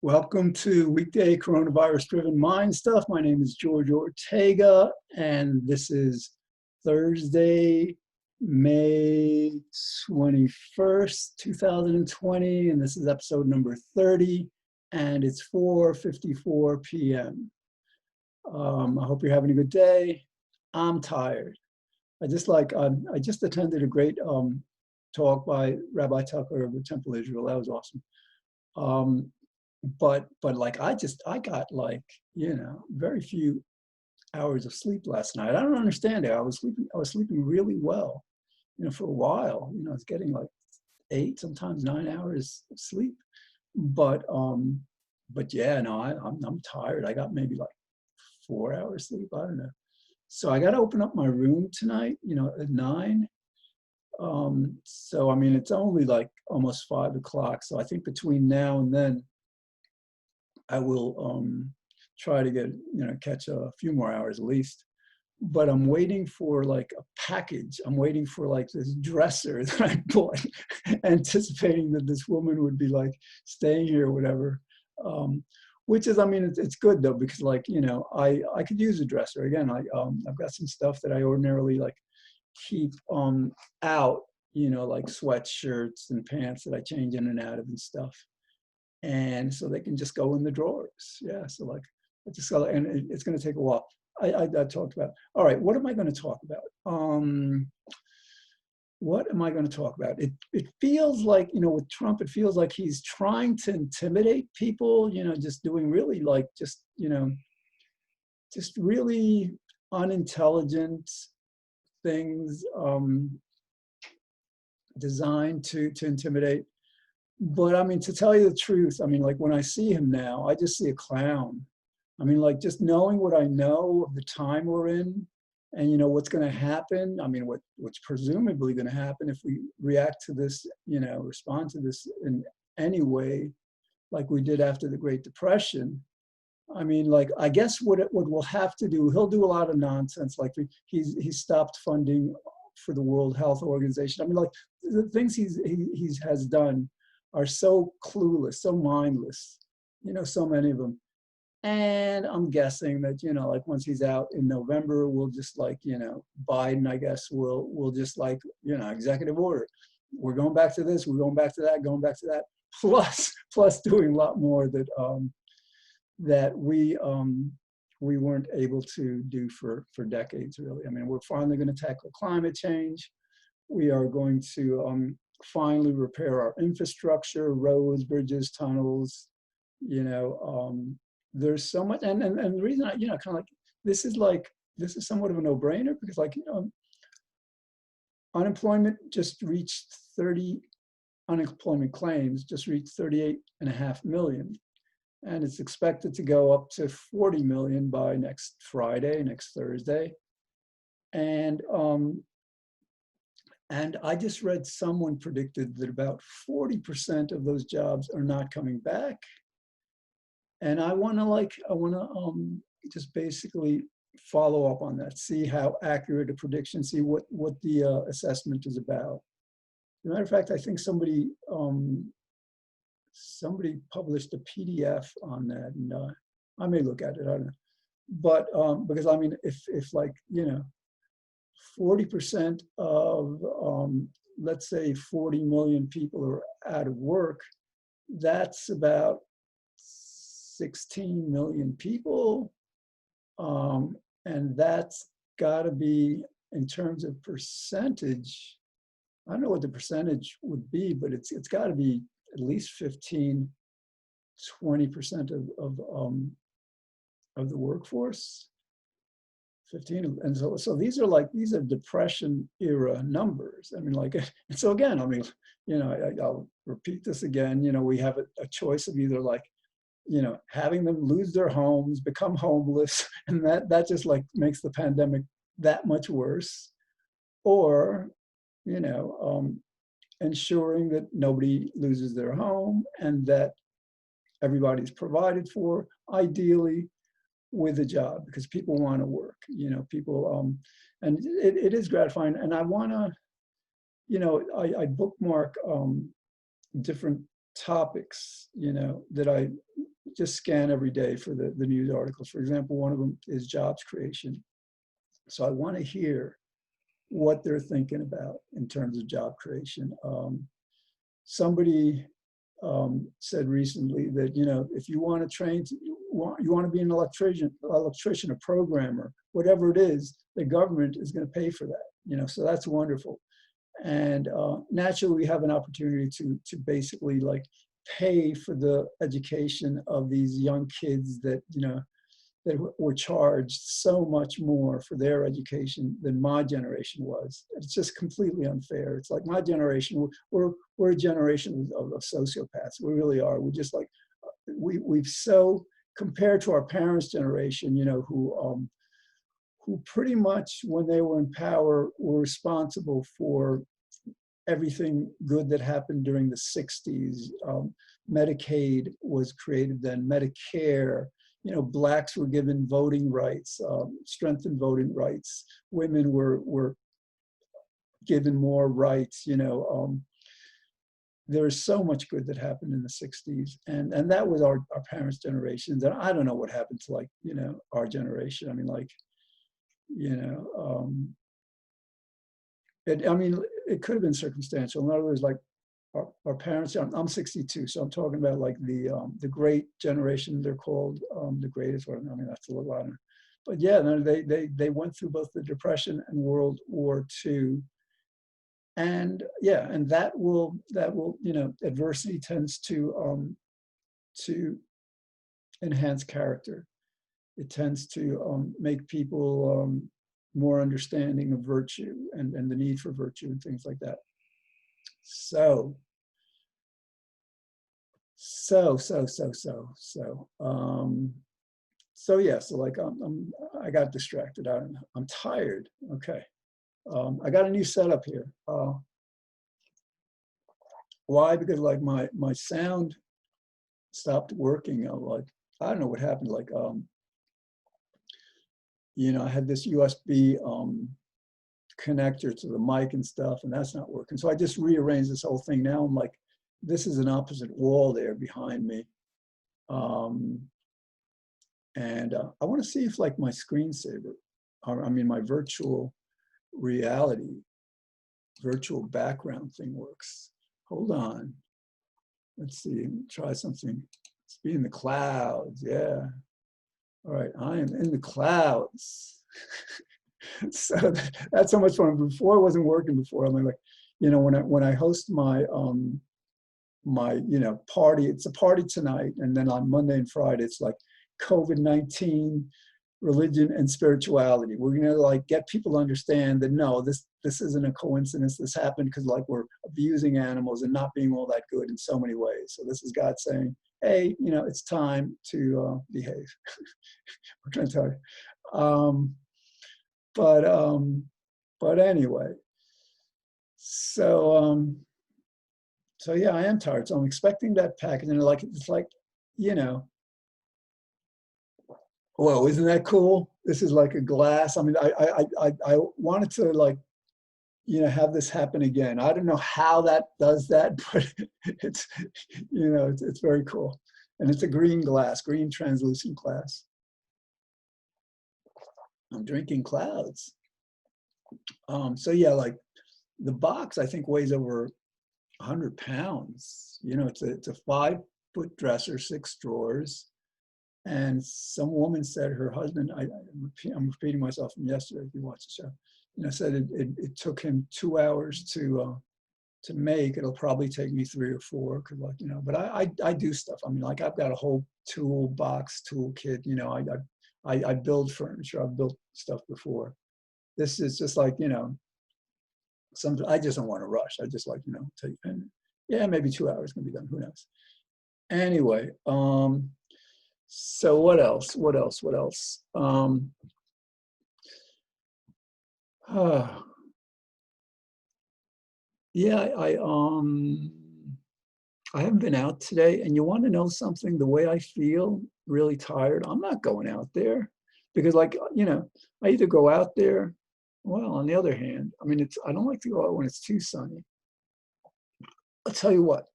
Welcome to weekday coronavirus-driven mind stuff. My name is George Ortega, and this is Thursday, May 21st, 2020, and this is episode number 30, and it's 4:54 p.m. I hope you're having a good day. I'm tired. I just attended a great talk by Rabbi Tucker of the Temple Israel. That was awesome. But like I got like, very few hours of sleep last night. I don't understand it. I was sleeping really well, for a while. I was getting like 8, sometimes 9 hours of sleep. But yeah, no, I'm tired. I got maybe like 4 hours sleep. I don't know. So I got to open up my room tonight, at 9. So I mean, it's only like almost 5 o'clock. So I think between now and then, I will try to catch a few more hours at least. But I'm waiting for like a package. I'm waiting for like this dresser that I bought, anticipating that this woman would be like staying here or whatever. Which is, I mean, it's good though, because like, I could use a dresser. Again, I've got some stuff that I ordinarily like keep out, like sweatshirts and pants that I change in and out of and stuff. And so they can just go in the drawers. Yeah, so like, and it's going to take a while. I talked about, all right, what am I going to talk about? What am I going to talk about? It feels like, with Trump, it feels like he's trying to intimidate people, just doing really like, just really unintelligent things designed to intimidate. But I mean, to tell you the truth, I mean, like when I see him now, I just see a clown. I mean, like just knowing what I know of the time we're in and, what's going to happen. I mean, what's presumably going to happen if we react to this, respond to this in any way like we did after the Great Depression. I mean, like, I guess what we'll have to do, he'll do a lot of nonsense. Like he stopped funding for the World Health Organization. I mean, like the things he has done are so clueless, so mindless, so many of them. And I'm guessing that, like once he's out in November, we'll just like, Biden, I guess, will just like, executive order. We're going back to this, we're going back to that, going back to that, plus doing a lot more that we weren't able to do for decades, really. I mean, we're finally going to tackle climate change. We are going to finally repair our infrastructure, roads, bridges, tunnels. There's so much, and the reason I, kind of like this is somewhat of a no-brainer because like unemployment claims just reached 38.5 million, and it's expected to go up to 40 million by next Thursday, and I just read someone predicted that about 40% of those jobs are not coming back. And I want to just basically follow up on that, see how accurate a prediction, see what the assessment is about. As a matter of fact, I think somebody published a PDF on that, and I may look at it, I don't know. But because I mean, if like, 40% of, let's say 40 million people are out of work, that's about 16 million people. And that's gotta be, in terms of percentage, I don't know what the percentage would be, but it's gotta be at least 15, 20% of the workforce. 15, and so these are Depression era numbers. I mean, like, and so again, I mean, I'll repeat this again. We have a choice of either like, having them lose their homes, become homeless, and that just like makes the pandemic that much worse, or ensuring that nobody loses their home and that everybody's provided for, ideally with a job, because people want to work, people, and it is gratifying. And I want to, I bookmark different topics, that I just scan every day for the news articles. For example, one of them is jobs creation. So I want to hear what they're thinking about in terms of job creation. Somebody said recently that, you know, if you want to train, you want to be an electrician, a programmer, whatever it is, the government is going to pay for that. You know, so that's wonderful. And naturally, we have an opportunity to basically like pay for the education of these young kids that, you know, that were charged so much more for their education than my generation was. It's just completely unfair. It's like my generation, we're a generation of sociopaths. We really are. We're just like, we've so, compared to our parents' generation, you know, who pretty much, when they were in power, were responsible for everything good that happened during the 60s. Medicaid was created then, Medicare, you know, blacks were given voting rights, strengthened voting rights. Women were given more rights, you know. There is so much good that happened in the 60s. And that was our parents' generations. And I don't know what happened to, like, you know, our generation. I mean, like, you know, it could have been circumstantial. In other words, like, our parents, I'm 62, so I'm talking about like the great generation, they're called, the greatest one. I mean, that's a little honor. But yeah, no, they went through both the Depression and World War II. And yeah, and that will, you know, adversity tends to enhance character. It tends to make people more understanding of virtue and the need for virtue and things like that. So yeah, so like I got distracted. I don't know. I'm tired. Okay. I got a new setup here. Why? Because like my sound stopped working. Like, I don't know what happened. Like, you know, I had this USB connector to the mic and stuff, and that's not working. So I just rearranged this whole thing. Now I'm like, this is an opposite wall there behind me. And I want to see if like my screensaver, I mean, my virtual reality, virtual background thing works. Hold on. Let's see, try something. Let's be in the clouds, yeah. All right, I am in the clouds. So that's so much fun. Before, it wasn't working before. I'm like, you know, when I host my my, you know, party, it's a party tonight, and then on Monday and Friday, it's like COVID-19, religion and spirituality. We're gonna like get people to understand that no, this isn't a coincidence. This happened because like we're abusing animals and not being all that good in so many ways. So this is God saying, hey, you know, it's time to behave. We're trying to tell you. But anyway, so yeah, I am tired. So I'm expecting that package, and like it's like, you know, whoa, isn't that cool? This is like a glass. I mean, I wanted to like, you know, have this happen again. I don't know how that does that, but it's, you know, it's very cool. And it's a green glass, green translucent glass. I'm drinking clouds. So yeah, like the box, I think weighs over 100 pounds. You know, it's a 5-foot dresser, 6 drawers. And some woman said her husband, I'm repeating myself from yesterday if you watch the show, you know, said it took him 2 hours to make. It'll probably take me 3 or 4, because like, you know, but I do stuff. I mean, like I've got a whole toolbox, toolkit, you know, I build furniture. I've built stuff before. This is just like, you know, I just don't want to rush. I just like, you know, take, and yeah, maybe 2 hours can be done. Who knows? Anyway, so what else? Yeah, I haven't been out today, and you want to know something? The way I feel really tired, I'm not going out there, because like, you know, I either go out there, well, on the other hand, I mean, I don't like to go out when it's too sunny. I'll tell you what,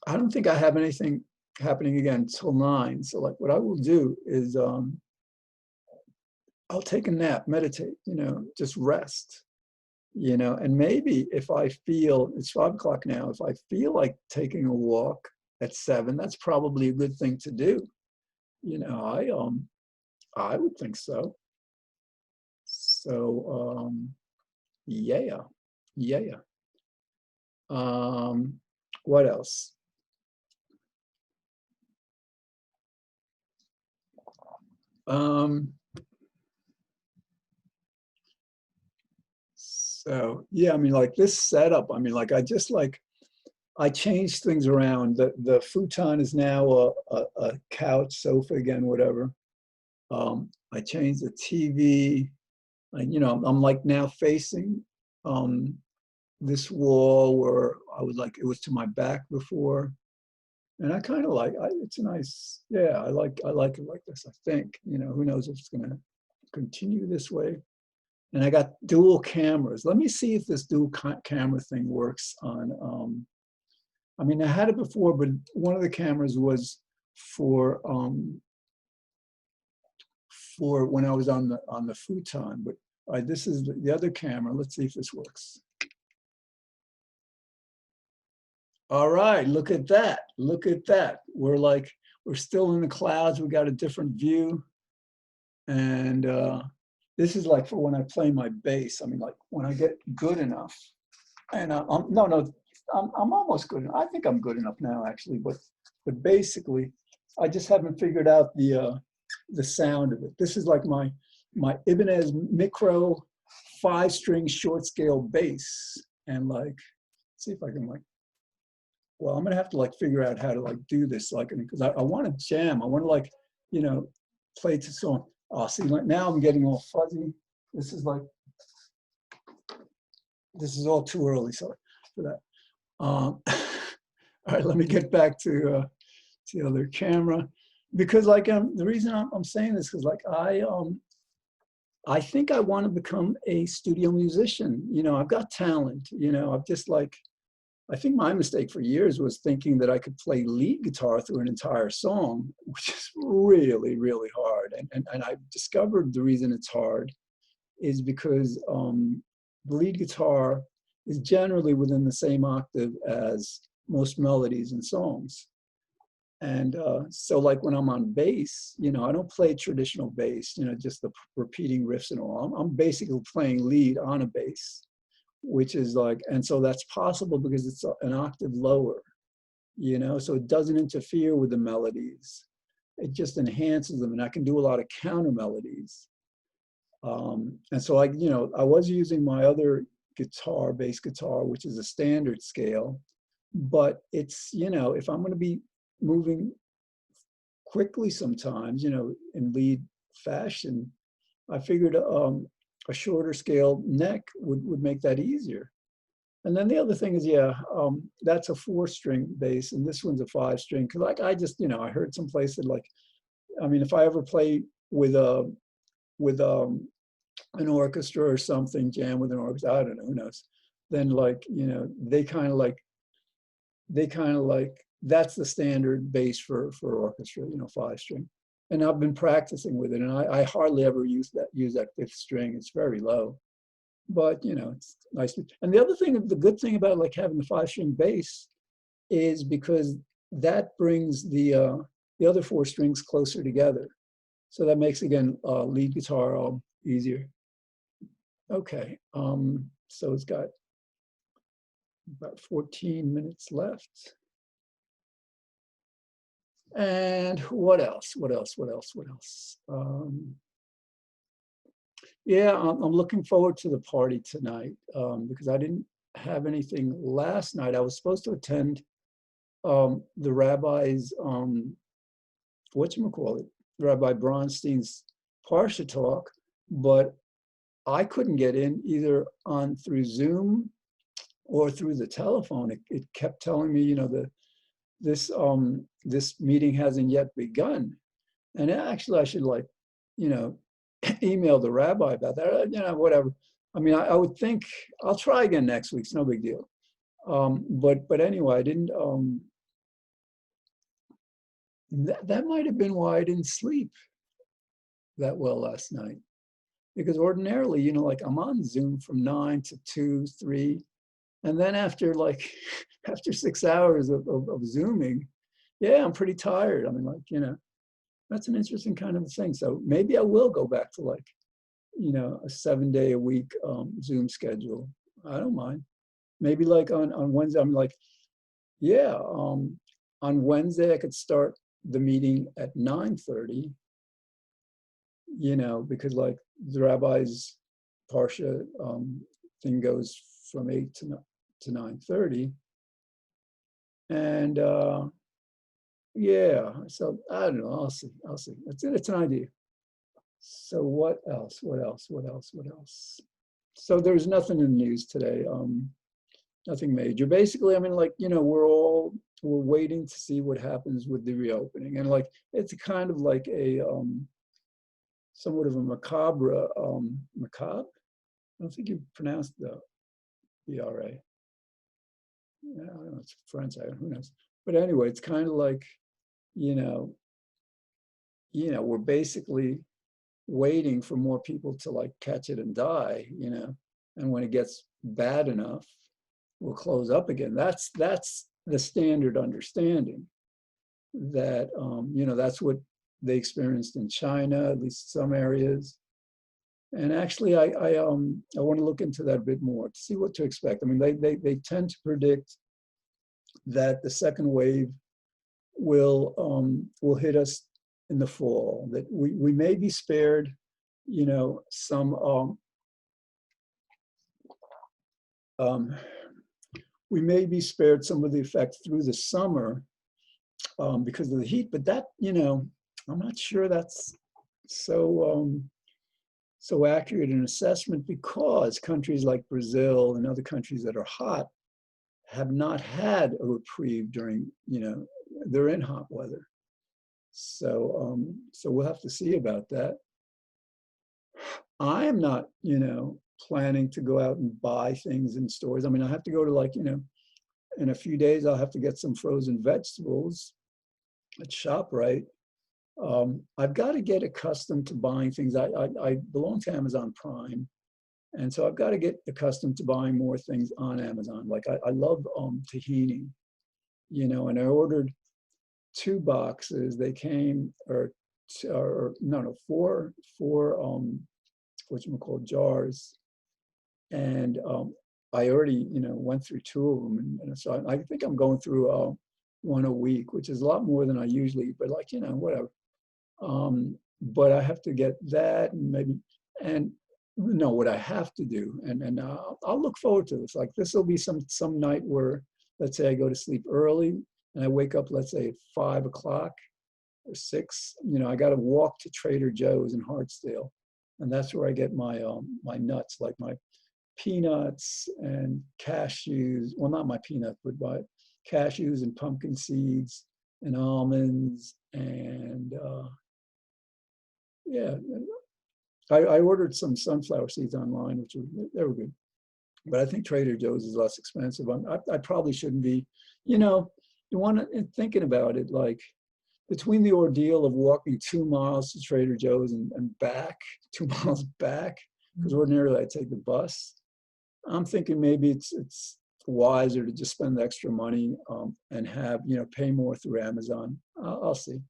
I don't think I have anything happening again till 9. So like what I will do is I'll take a nap, meditate, just rest, and maybe if I feel, it's 5 o'clock now, if I feel like taking a walk at 7, that's probably a good thing to do. I would think so. So yeah. What else? So yeah, I mean, like this setup, I mean, like I changed things around. The futon is now a couch, sofa again, whatever. I changed the TV. I'm like now facing this wall where I was like, it was to my back before. And I kind of like, it's a nice, yeah, I like it like this, I think. Who knows if it's going to continue this way. And I got dual cameras. Let me see if this dual camera thing works on, I mean, I had it before, but one of the cameras was for when I was on the futon. But all right, this is the other camera. Let's see if this works. All right, look at that. Look at that. We're still in the clouds. We got a different view. And this is like for when I play my bass. I mean, like when I get good enough. And I'm almost good. I think I'm good enough now, actually. But basically, I just haven't figured out the sound of it. This is like my Ibanez Micro 5-string short scale bass. And like, see if I can like. Well, I'm gonna have to like figure out how to like do this, like, because I want to jam. I want to like, play to song. Oh, see, like now I'm getting all fuzzy. This is all too early, sorry for that. All right, let me get back to the other camera, because like the reason I'm saying this is like I think I want to become a studio musician. I've got talent. I've just like. I think my mistake for years was thinking that I could play lead guitar through an entire song, which is really, really hard. And I discovered the reason it's hard is because the lead guitar is generally within the same octave as most melodies and songs. And so like when I'm on bass, I don't play traditional bass, just the repeating riffs and all. I'm basically playing lead on a bass, which is like, and so that's possible because it's an octave lower, so it doesn't interfere with the melodies. It just enhances them, and I can do a lot of counter melodies. And so like, I was using my other guitar, bass guitar, which is a standard scale, but it's, if I'm going to be moving quickly sometimes, in lead fashion, I figured a shorter scale neck would make that easier. And then the other thing is, that's a 4-string bass, and this one's a 5-string. Because like I just, I heard someplace that like, I mean, if I ever play with an orchestra or something, jam with an orchestra, I don't know, who knows? Then like, they kind of like, that's the standard bass for orchestra, 5-string. And I've been practicing with it, and I hardly ever use that 5th string. It's very low, but it's nice. And the other thing, the good thing about like having the 5-string bass is because that brings the other 4 strings closer together. So that makes, again, lead guitar easier. Okay, so it's got about 14 minutes left. And what else? Yeah, I'm looking forward to the party tonight because I didn't have anything last night. I was supposed to attend the rabbi's, whatchamacallit, Rabbi Bronstein's Parsha talk, but I couldn't get in either through Zoom or through the telephone. It kept telling me, this meeting hasn't yet begun. And actually I should like, email the rabbi about that, whatever. I mean, I would think I'll try again next week. It's no big deal. But anyway, I didn't, That might have been why I didn't sleep that well last night. Because ordinarily, like I'm on Zoom from 9 to 2, 3. And then after like, after 6 hours of Zooming, yeah, I'm pretty tired. I mean, like, that's an interesting kind of thing. So maybe I will go back to like, a 7-day a week Zoom schedule. I don't mind. Maybe like on Wednesday, I'm like, yeah, on Wednesday I could start the meeting at 9:30, because like the rabbi's Parsha thing goes from 8 to 9:30. And yeah, so I don't know, I'll see. It's an idea. So what else? So there's nothing in the news today. Nothing major. Basically, I mean, like, we're waiting to see what happens with the reopening. And like, it's kind of like a somewhat of a macabre, macabre? I don't think you pronounced the BRA. Yeah, I don't know, it's French, who knows? But anyway, it's kind of like, you know, we're basically waiting for more people to like catch it and die, and when it gets bad enough, we'll close up again. That's the standard understanding that, that's what they experienced in China, at least some areas. And actually, I want to look into that a bit more to see what to expect. I mean, they tend to predict that the second wave will hit us in the fall. That we may be spared, some we may be spared some of the effect through the summer because of the heat. But that, I'm not sure that's so so accurate an assessment, because countries like Brazil and other countries that are hot have not had a reprieve during, they're in hot weather. So so we'll have to see about that. I am not, planning to go out and buy things in stores. I mean, I have to go to like, in a few days, I'll have to get some frozen vegetables at ShopRite. I've got to get accustomed to buying things. I belong to Amazon Prime. And so I've got to get accustomed to buying more things on Amazon. Like I love tahini, and I ordered 2 boxes. They came, or no, four whatchamacallit, jars. And I already, went through 2 of them. And so I think I'm going through one a week, which is a lot more than I usually eat, but like, whatever. But I have to get that, and maybe, and no, what I have to do, and I'll look forward to this. Like, this will be some night where, let's say I go to sleep early and I wake up, let's say at 5 o'clock or 6. I got to walk to Trader Joe's in Hartsdale, and that's where I get my my nuts, like my peanuts and cashews. Well, not my peanut, but my cashews and pumpkin seeds and almonds and yeah. I ordered some sunflower seeds online, which they were good. But I think Trader Joe's is less expensive. I probably shouldn't be, you want to, thinking about it, like between the ordeal of walking 2 miles to Trader Joe's and back, 2 miles back, because ordinarily I take the bus. I'm thinking maybe it's wiser to just spend the extra money and have, pay more through Amazon. I'll see.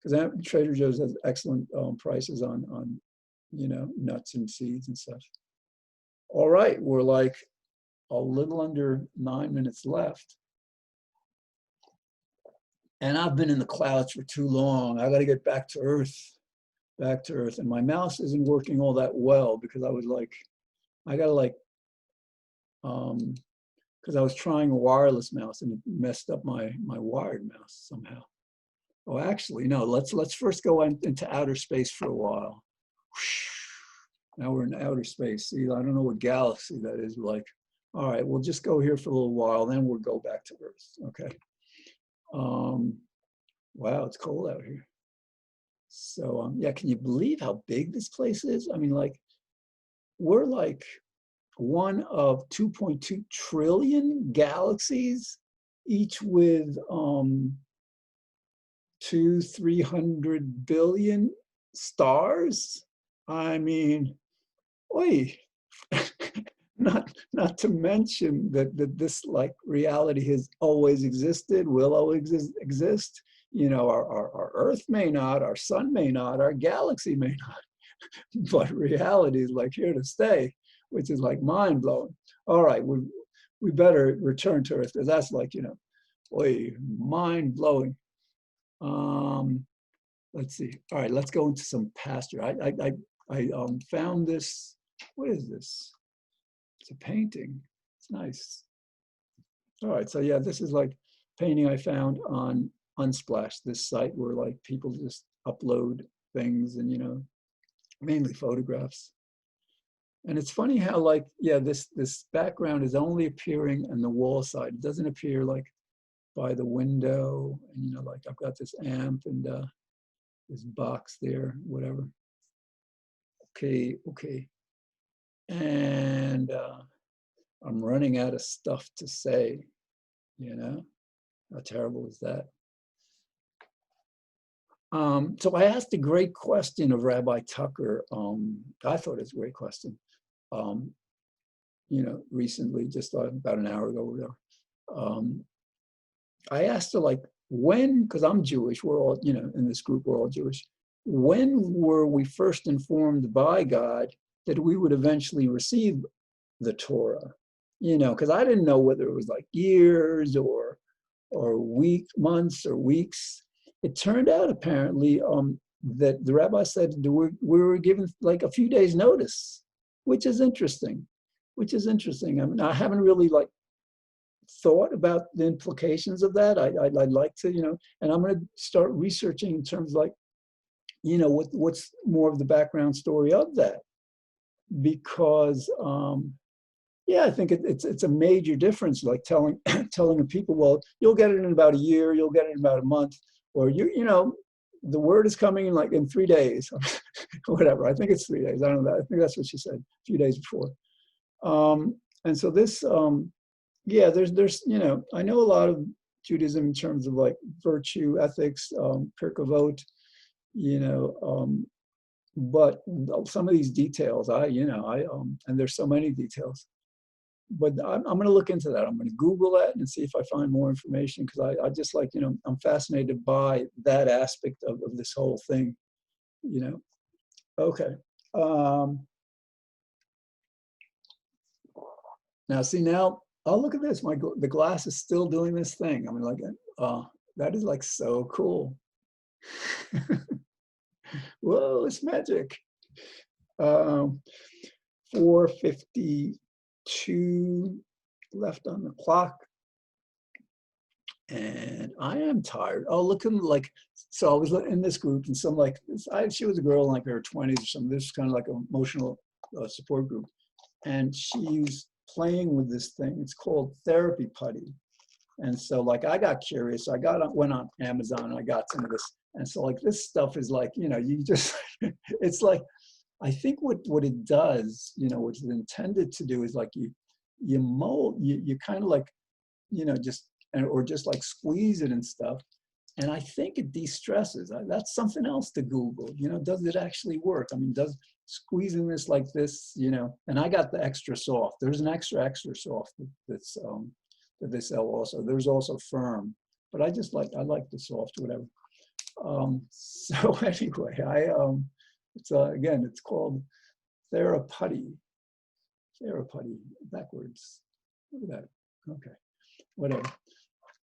Because Trader Joe's has excellent prices on nuts and seeds and stuff. All right, we're like a little under 9 minutes left. And I've been in the clouds for too long. I got to get back to earth. And my mouse isn't working all that well, because I was like, I got to like, because I was trying a wireless mouse and it messed up my wired mouse somehow. Oh, actually, no, let's first go into outer space for a while. Now we're in outer space. See, I don't know what galaxy that is. Like, all right, we'll just go here for a little while, then we'll go back to Earth. Okay. Wow, it's cold out here. So yeah, can you believe how big this place is? I mean, like, we're like one of 2.2 trillion galaxies, each with 200-300 billion stars. I mean, oi, not to mention that this like reality has always existed, will always exist. You know, our Earth may not, our sun may not, our galaxy may not, but reality is like here to stay, which is like mind blowing. All right, we better return to Earth because that's like, you know, oi, mind blowing. Let's see. All right, let's go into some pasture. I found this. What is this? It's a painting. It's nice. All right, so yeah, this is like painting I found on Unsplash, this site where like people just upload things and, you know, mainly photographs. And it's funny how like, yeah, this background is only appearing on the wall side. It doesn't appear like by the window. And, you know, like I've got this amp and this box there, whatever. Okay, okay. And I'm running out of stuff to say, you know, how terrible is that? So I asked a great question of Rabbi Tucker. I thought it was a great question. You know, recently, just about an hour ago or whatever. I asked her like, when, because I'm Jewish, we're all, you know, in this group, we're all Jewish. When were we first informed by God that we would eventually receive the Torah? You know, because I didn't know whether it was like years or months or weeks. It turned out apparently that the rabbi said we were given like a few days notice, which is interesting. Which is interesting. I mean, I haven't really like thought about the implications of that. I'd like to, you know, and I'm going to start researching in terms of like, you know, what's more of the background story of that, because yeah, I think it's a major difference, like telling telling people, well, you'll get it in about a year, you'll get it in about a month, or you know, the word is coming in like in 3 days, whatever. I think it's 3 days. I don't know. I think that's what she said a few days before. And so this, yeah, there's, you know, I know a lot of Judaism in terms of like virtue, ethics, Pirkei Avot, you know, but some of these details, you know, and there's so many details. But I'm going to look into that. I'm going to Google that and see if I find more information, because I just like, you know, I'm fascinated by that aspect of this whole thing, you know. Okay. Now, see, now, oh, look at this. The glass is still doing this thing. I mean, like, that is like so cool. Whoa, it's magic. 4:52 left on the clock. And I am tired. Oh, looking like, so I was in this group and some like, she was a girl in like her 20s or something. This is kind of like an emotional support group. And she's playing with this thing. It's called Therapy Putty. And so like, I got curious. So went on Amazon and I got some of this. And so like, this stuff is like, you know, you just, it's like, I think what it does, you know, what it's intended to do is like you mold, you kind of like, you know, just, or just like squeeze it and stuff. And I think it de-stresses. That's something else to Google. You know, does it actually work? I mean, does squeezing this like this, you know, and I got the extra soft. There's an extra soft that's that they sell also. There's also firm, but I like the soft, whatever. So anyway, it's again, it's called Therapy backwards. Look at that. Okay, whatever.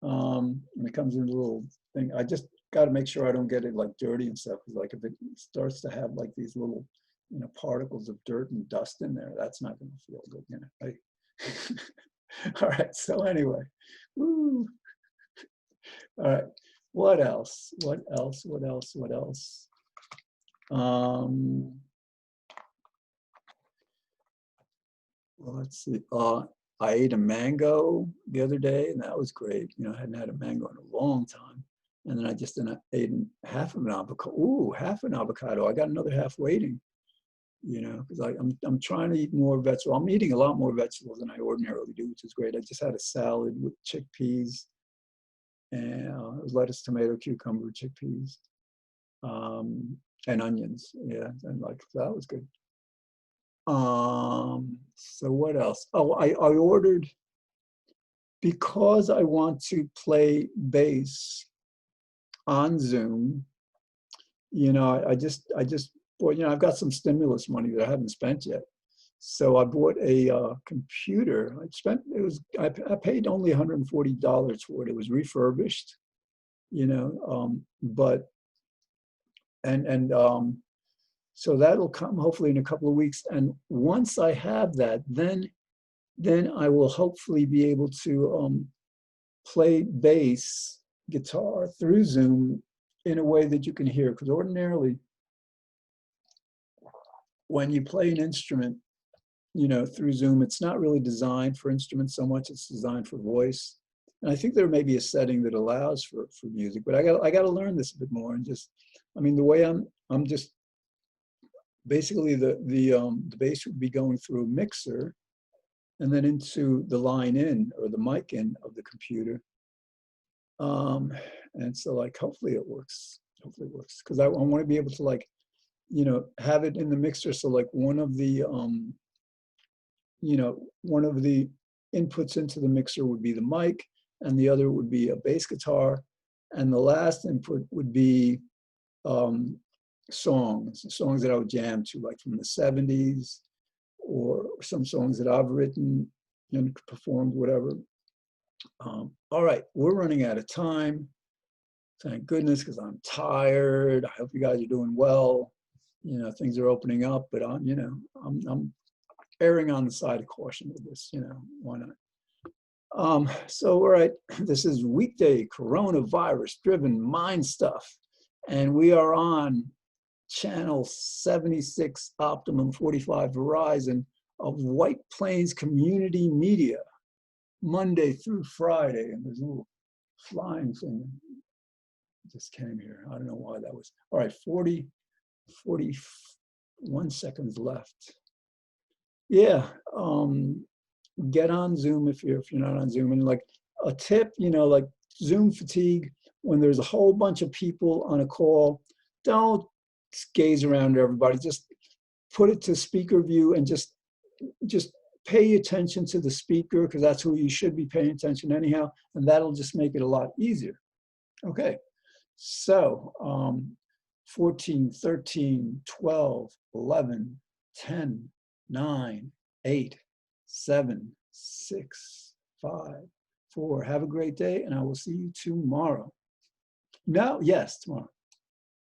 And it comes in a little thing. I just got to make sure I don't get it like dirty and stuff. Because like if it starts to have like these little, you know, particles of dirt and dust in there, that's not going to feel good, you know. All right. So anyway, woo. All right. What else? What else? Well, let's see. I ate a mango the other day, and that was great. You know, I hadn't had a mango in a long time. And then I just ate half of an avocado. Ooh, half an avocado. I got another half waiting, you know, because I'm trying to eat more vegetables. I'm eating a lot more vegetables than I ordinarily do, which is great. I just had a salad with chickpeas and it was lettuce, tomato, cucumber, chickpeas, and onions. Yeah, and like that was good. So what else? Oh, I ordered, because I want to play bass on Zoom. You know, I just bought, you know, I've got some stimulus money that I haven't spent yet. So I bought a computer. I paid only $140 for it. It was refurbished, you know, but, so that'll come hopefully in a couple of weeks. And once I have that, then I will hopefully be able to play bass guitar through Zoom in a way that you can hear. Because ordinarily, when you play an instrument, you know, through Zoom, it's not really designed for instruments so much, it's designed for voice. And I think there may be a setting that allows for music, but I got to learn this a bit more. And just, I mean, the way I'm just, basically the bass would be going through a mixer and then into the line in, or the mic in of the computer. And so like, hopefully it works. Hopefully it works. Because I want to be able to, like, you know, have it in the mixer. So like one of the, you know, one of the inputs into the mixer would be the mic, and the other would be a bass guitar. And the last input would be songs that I would jam to, like from the 70s, or some songs that I've written and performed, whatever. All right, we're running out of time. Thank goodness, because I'm tired. I hope you guys are doing well. You know, things are opening up, but you know, I'm erring on the side of caution with this. You know, why not? So, all right, this is weekday coronavirus-driven mind stuff, and we are on channel 76, Optimum 45 Verizon of White Plains Community Media, Monday through Friday. And there's a little flying thing just came here. I don't know why that was. All right, 41 seconds left. Yeah, get on Zoom if you're not on Zoom. And like a tip, you know, like Zoom fatigue, when there's a whole bunch of people on a call, don't gaze around at everybody. Just put it to speaker view and just pay attention to the speaker, because that's who you should be paying attention anyhow, and that'll just make it a lot easier. Okay, so 14, 13, 12, 11, 10, 9, 8, 7, 6, 5, 4. Have a great day, and I will see you tomorrow. No, yes, tomorrow.